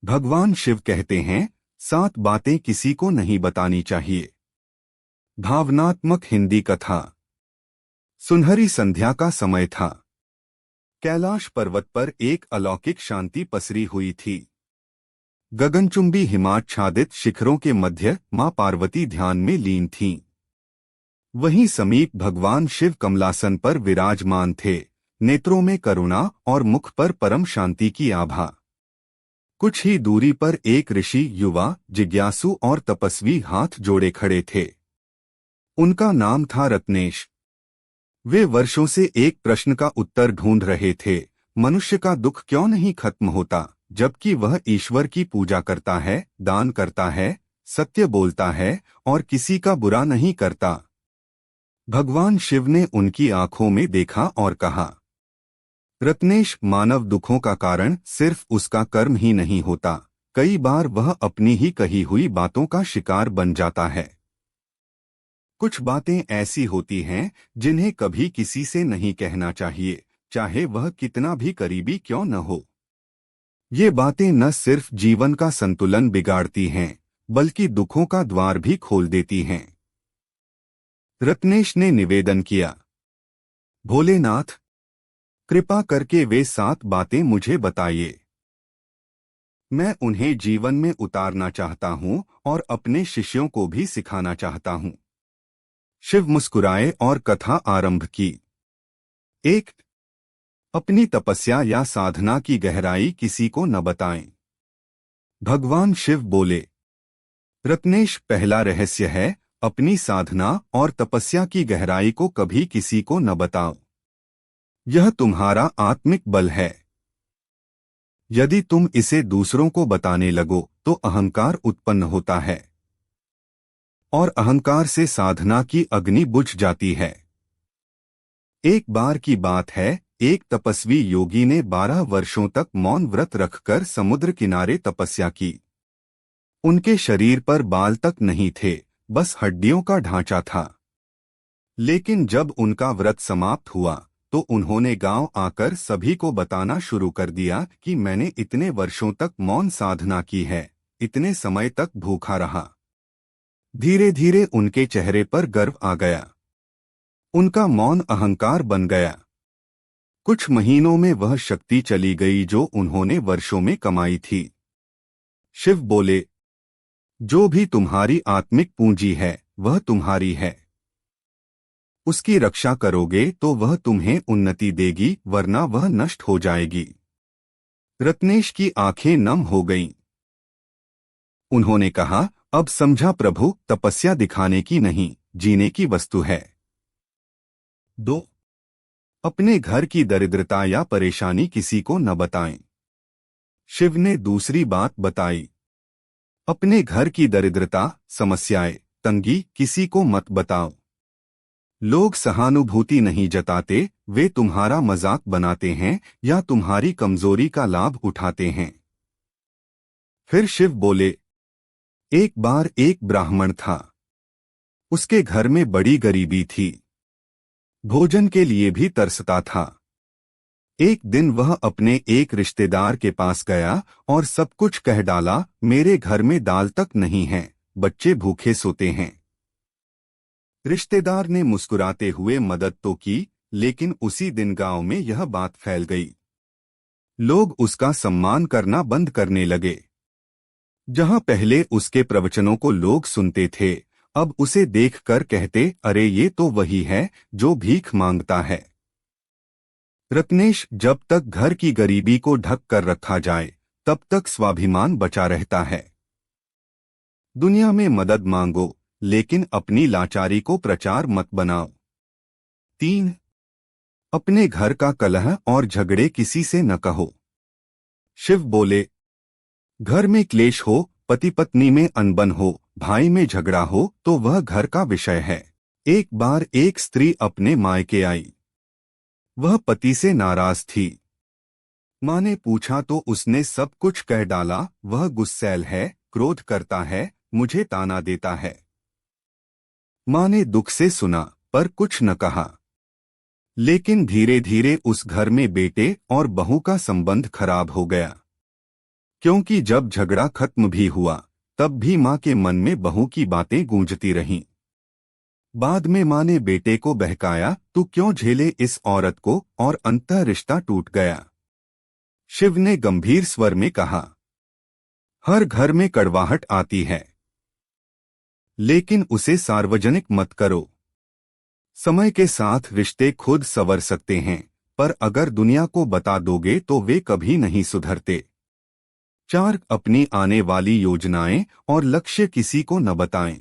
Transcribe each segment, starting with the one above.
भगवान शिव कहते हैं, 7 बातें किसी को नहीं बतानी चाहिए। भावनात्मक हिंदी कथा। सुनहरी संध्या का समय था। कैलाश पर्वत पर एक अलौकिक शांति पसरी हुई थी। गगनचुंबी हिमाच्छादित शिखरों के मध्य मां पार्वती ध्यान में लीन थीं। वहीं समीप भगवान शिव कमलासन पर विराजमान थे, नेत्रों में करुणा और मुख पर परम शांति की आभा। कुछ ही दूरी पर एक ऋषि, युवा, जिज्ञासु और तपस्वी हाथ जोड़े खड़े थे। उनका नाम था रत्नेश। वे वर्षों से एक प्रश्न का उत्तर ढूंढ रहे थे, मनुष्य का दुख क्यों नहीं खत्म होता जबकि वह ईश्वर की पूजा करता है, दान करता है, सत्य बोलता है और किसी का बुरा नहीं करता। भगवान शिव ने उनकी आंखों में देखा और कहा, रत्नेश, मानव दुखों का कारण सिर्फ उसका कर्म ही नहीं होता, कई बार वह अपनी ही कही हुई बातों का शिकार बन जाता है। कुछ बातें ऐसी होती हैं जिन्हें कभी किसी से नहीं कहना चाहिए, चाहे वह कितना भी करीबी क्यों न हो। ये बातें न सिर्फ जीवन का संतुलन बिगाड़ती हैं, बल्कि दुखों का द्वार भी खोल देती हैं। रत्नेश ने निवेदन किया, भोलेनाथ, कृपा करके वे 7 बातें मुझे बताइए। मैं उन्हें जीवन में उतारना चाहता हूं और अपने शिष्यों को भी सिखाना चाहता हूं। शिव मुस्कुराए और कथा आरंभ की। 1. अपनी तपस्या या साधना की गहराई किसी को न बताएं। भगवान शिव बोले, रत्नेश, पहला रहस्य है, अपनी साधना और तपस्या की गहराई को कभी किसी को न बताओ। यह तुम्हारा आत्मिक बल है। यदि तुम इसे दूसरों को बताने लगो तो अहंकार उत्पन्न होता है और अहंकार से साधना की अग्नि बुझ जाती है। एक बार की बात है, एक तपस्वी योगी ने 12 वर्षों तक मौन व्रत रखकर समुद्र किनारे तपस्या की। उनके शरीर पर बाल तक नहीं थे, बस हड्डियों का ढांचा था। लेकिन जब उनका व्रत समाप्त हुआ तो उन्होंने गांव आकर सभी को बताना शुरू कर दिया कि मैंने इतने वर्षों तक मौन साधना की है, इतने समय तक भूखा रहा। धीरे धीरे उनके चेहरे पर गर्व आ गया। उनका मौन अहंकार बन गया। कुछ महीनों में वह शक्ति चली गई जो उन्होंने वर्षों में कमाई थी। शिव बोले, जो भी तुम्हारी आत्मिक पूंजी है वह तुम्हारी है। उसकी रक्षा करोगे तो वह तुम्हें उन्नति देगी, वरना वह नष्ट हो जाएगी। रत्नेश की आंखें नम हो गईं। उन्होंने कहा, अब समझा प्रभु, तपस्या दिखाने की नहीं, जीने की वस्तु है। 2. अपने घर की दरिद्रता या परेशानी किसी को न बताएं। शिव ने दूसरी बात बताई, अपने घर की दरिद्रता, समस्याएं, तंगी किसी को मत बताओ। लोग सहानुभूति नहीं जताते, वे तुम्हारा मजाक बनाते हैं या तुम्हारी कमजोरी का लाभ उठाते हैं। फिर शिव बोले, एक बार एक ब्राह्मण था। उसके घर में बड़ी गरीबी थी। भोजन के लिए भी तरसता था। एक दिन वह अपने एक रिश्तेदार के पास गया और सब कुछ कह डाला, मेरे घर में दाल तक नहीं है, बच्चे भूखे सोते हैं। रिश्तेदार ने मुस्कुराते हुए मदद तो की, लेकिन उसी दिन गांव में यह बात फैल गई। लोग उसका सम्मान करना बंद करने लगे। जहां पहले उसके प्रवचनों को लोग सुनते थे, अब उसे देखकर कहते, अरे ये तो वही है जो भीख मांगता है। रत्नेश, जब तक घर की गरीबी को ढक कर रखा जाए तब तक स्वाभिमान बचा रहता है। दुनिया में मदद मांगो, लेकिन अपनी लाचारी को प्रचार मत बनाओ। 3. अपने घर का कलह और झगड़े किसी से न कहो। शिव बोले, घर में क्लेश हो, पति पत्नी में अनबन हो, भाई में झगड़ा हो तो वह घर का विषय है। एक बार एक स्त्री अपने मायके आई। वह पति से नाराज थी। माँ ने पूछा तो उसने सब कुछ कह डाला, वह गुस्सैल है, क्रोध करता है, मुझे ताना देता है। माँ ने दुख से सुना पर कुछ न कहा। लेकिन धीरे धीरे उस घर में बेटे और बहू का संबंध खराब हो गया। क्योंकि जब झगड़ा खत्म भी हुआ तब भी माँ के मन में बहू की बातें गूंजती रहीं। बाद में माँ ने बेटे को बहकाया, तू क्यों झेले इस औरत को, और अंततः रिश्ता टूट गया। शिव ने गंभीर स्वर में कहा, हर घर में कड़वाहट आती है, लेकिन उसे सार्वजनिक मत करो। समय के साथ रिश्ते खुद संवर सकते हैं, पर अगर दुनिया को बता दोगे तो वे कभी नहीं सुधरते। 4. अपनी आने वाली योजनाएं और लक्ष्य किसी को न बताएं।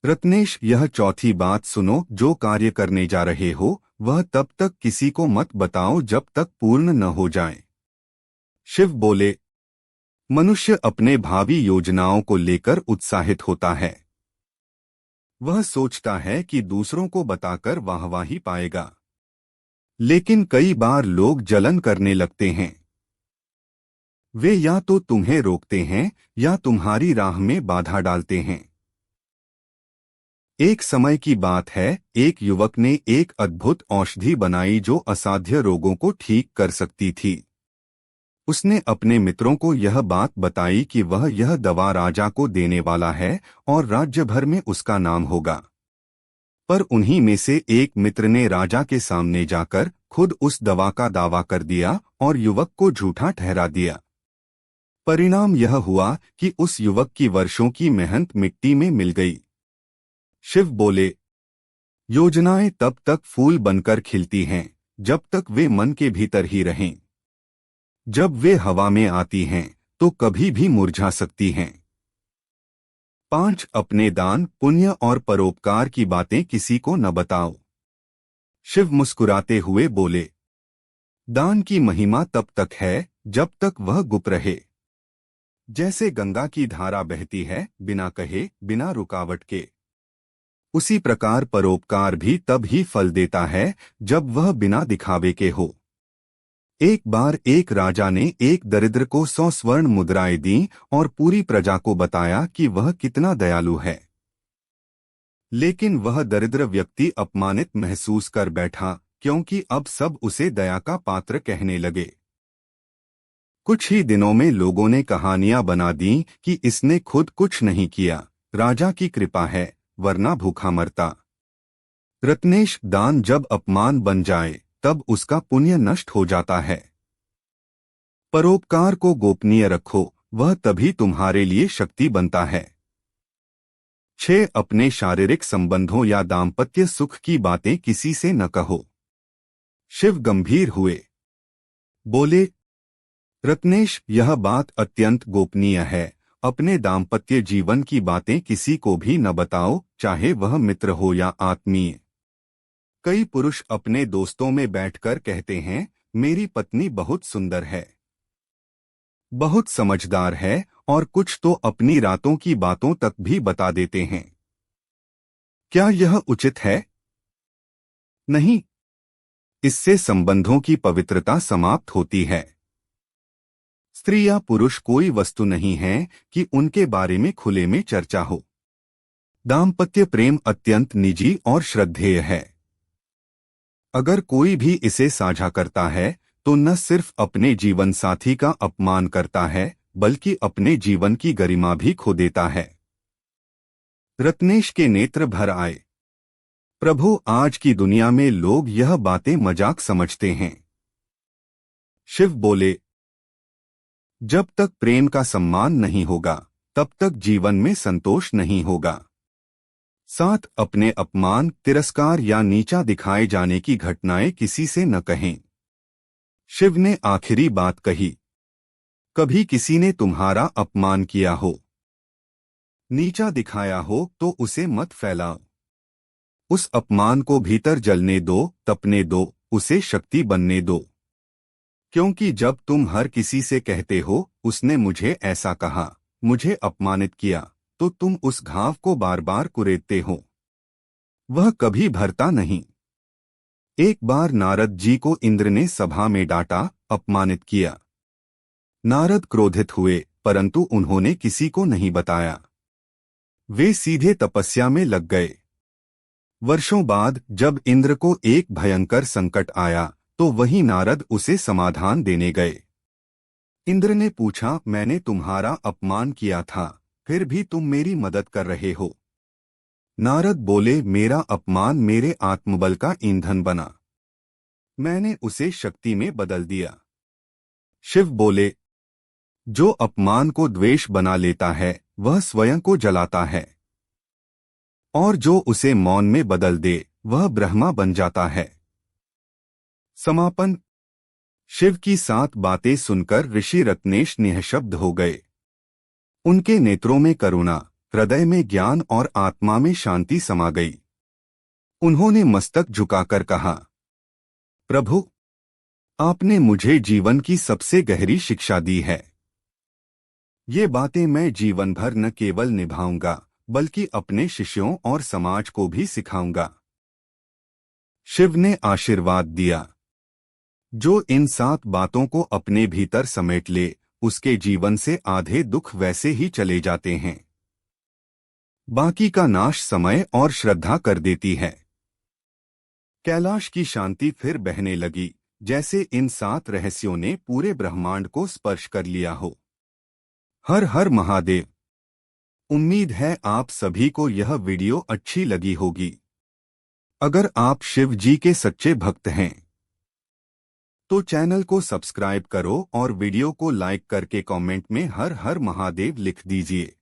रत्नेश, यह चौथी बात सुनो, जो कार्य करने जा रहे हो वह तब तक किसी को मत बताओ जब तक पूर्ण न हो जाए। शिव बोले, मनुष्य अपने भावी योजनाओं को लेकर उत्साहित होता है। वह सोचता है कि दूसरों को बताकर वाहवाही पाएगा, लेकिन कई बार लोग जलन करने लगते हैं। वे या तो तुम्हें रोकते हैं या तुम्हारी राह में बाधा डालते हैं। एक समय की बात है, एक युवक ने एक अद्भुत औषधि बनाई जो असाध्य रोगों को ठीक कर सकती थी। उसने अपने मित्रों को यह बात बताई कि वह यह दवा राजा को देने वाला है और राज्य भर में उसका नाम होगा। पर उन्हीं में से एक मित्र ने राजा के सामने जाकर खुद उस दवा का दावा कर दिया और युवक को झूठा ठहरा दिया। परिणाम यह हुआ कि उस युवक की वर्षों की मेहनत मिट्टी में मिल गई। शिव बोले, योजनाएं तब तक फूल बनकर खिलती हैं जब तक वे मन के भीतर ही रहें। जब वे हवा में आती हैं तो कभी भी मुरझा सकती हैं। 5. अपने दान, पुण्य और परोपकार की बातें किसी को न बताओ। शिव मुस्कुराते हुए बोले, दान की महिमा तब तक है जब तक वह गुप्त रहे। जैसे गंगा की धारा बहती है बिना कहे, बिना रुकावट के, उसी प्रकार परोपकार भी तब ही फल देता है जब वह बिना दिखावे के हो। एक बार एक राजा ने एक दरिद्र को 100 स्वर्ण मुद्राएं दी और पूरी प्रजा को बताया कि वह कितना दयालु है। लेकिन वह दरिद्र व्यक्ति अपमानित महसूस कर बैठा, क्योंकि अब सब उसे दया का पात्र कहने लगे। कुछ ही दिनों में लोगों ने कहानियां बना दी कि इसने खुद कुछ नहीं किया, राजा की कृपा है, वरना भूखा मरता। रत्नेश, दान जब अपमान बन जाए तब उसका पुण्य नष्ट हो जाता है। परोपकार को गोपनीय रखो, वह तभी तुम्हारे लिए शक्ति बनता है। 6. अपने शारीरिक संबंधों या दाम्पत्य सुख की बातें किसी से न कहो। शिव गंभीर हुए, बोले, रत्नेश, यह बात अत्यंत गोपनीय है। अपने दाम्पत्य जीवन की बातें किसी को भी न बताओ, चाहे वह मित्र हो या आत्मीय। कई पुरुष अपने दोस्तों में बैठकर कहते हैं, मेरी पत्नी बहुत सुंदर है, बहुत समझदार है, और कुछ तो अपनी रातों की बातों तक भी बता देते हैं। क्या यह उचित है? नहीं। इससे संबंधों की पवित्रता समाप्त होती है। स्त्री या पुरुष कोई वस्तु नहीं है कि उनके बारे में खुले में चर्चा हो। दाम्पत्य प्रेम अत्यंत निजी और श्रद्धेय है। अगर कोई भी इसे साझा करता है तो न सिर्फ अपने जीवन साथी का अपमान करता है, बल्कि अपने जीवन की गरिमा भी खो देता है। रत्नेश के नेत्र भर आए। प्रभु, आज की दुनिया में लोग यह बातें मजाक समझते हैं। शिव बोले, जब तक प्रेम का सम्मान नहीं होगा तब तक जीवन में संतोष नहीं होगा। 7. अपने अपमान, तिरस्कार या नीचा दिखाए जाने की घटनाएं किसी से न कहें। शिव ने आखिरी बात कही, कभी किसी ने तुम्हारा अपमान किया हो, नीचा दिखाया हो तो उसे मत फैलाओ। उस अपमान को भीतर जलने दो, तपने दो, उसे शक्ति बनने दो। क्योंकि जब तुम हर किसी से कहते हो, उसने मुझे ऐसा कहा, मुझे अपमानित किया, तो तुम उस घाव को बार बार कुरेदते हो, वह कभी भरता नहीं। एक बार नारद जी को इंद्र ने सभा में डांटा, अपमानित किया। नारद क्रोधित हुए, परंतु उन्होंने किसी को नहीं बताया। वे सीधे तपस्या में लग गए। वर्षों बाद जब इंद्र को एक भयंकर संकट आया तो वही नारद उसे समाधान देने गए। इंद्र ने पूछा, मैंने तुम्हारा अपमान किया था, फिर भी तुम मेरी मदद कर रहे हो। नारद बोले, मेरा अपमान मेरे आत्मबल का ईंधन बना, मैंने उसे शक्ति में बदल दिया। शिव बोले, जो अपमान को द्वेष बना लेता है वह स्वयं को जलाता है, और जो उसे मौन में बदल दे वह ब्रह्मा बन जाता है। समापन। शिव की 7 बातें सुनकर ऋषि रत्नेश निःशब्द हो गए। उनके नेत्रों में करुणा, हृदय में ज्ञान और आत्मा में शांति समा गई। उन्होंने मस्तक झुकाकर कहा, प्रभु, आपने मुझे जीवन की सबसे गहरी शिक्षा दी है। ये बातें मैं जीवन भर न केवल निभाऊंगा बल्कि अपने शिष्यों और समाज को भी सिखाऊंगा। शिव ने आशीर्वाद दिया, जो इन 7 बातों को अपने भीतर समेट ले उसके जीवन से आधे दुख वैसे ही चले जाते हैं, बाकी का नाश समय और श्रद्धा कर देती है। कैलाश की शांति फिर बहने लगी, जैसे इन 7 रहस्यों ने पूरे ब्रह्मांड को स्पर्श कर लिया हो। हर हर महादेव। उम्मीद है आप सभी को यह वीडियो अच्छी लगी होगी। अगर आप शिव जी के सच्चे भक्त हैं तो चैनल को सब्सक्राइब करो और वीडियो को लाइक करके कमेंट में हर हर महादेव लिख दीजिए।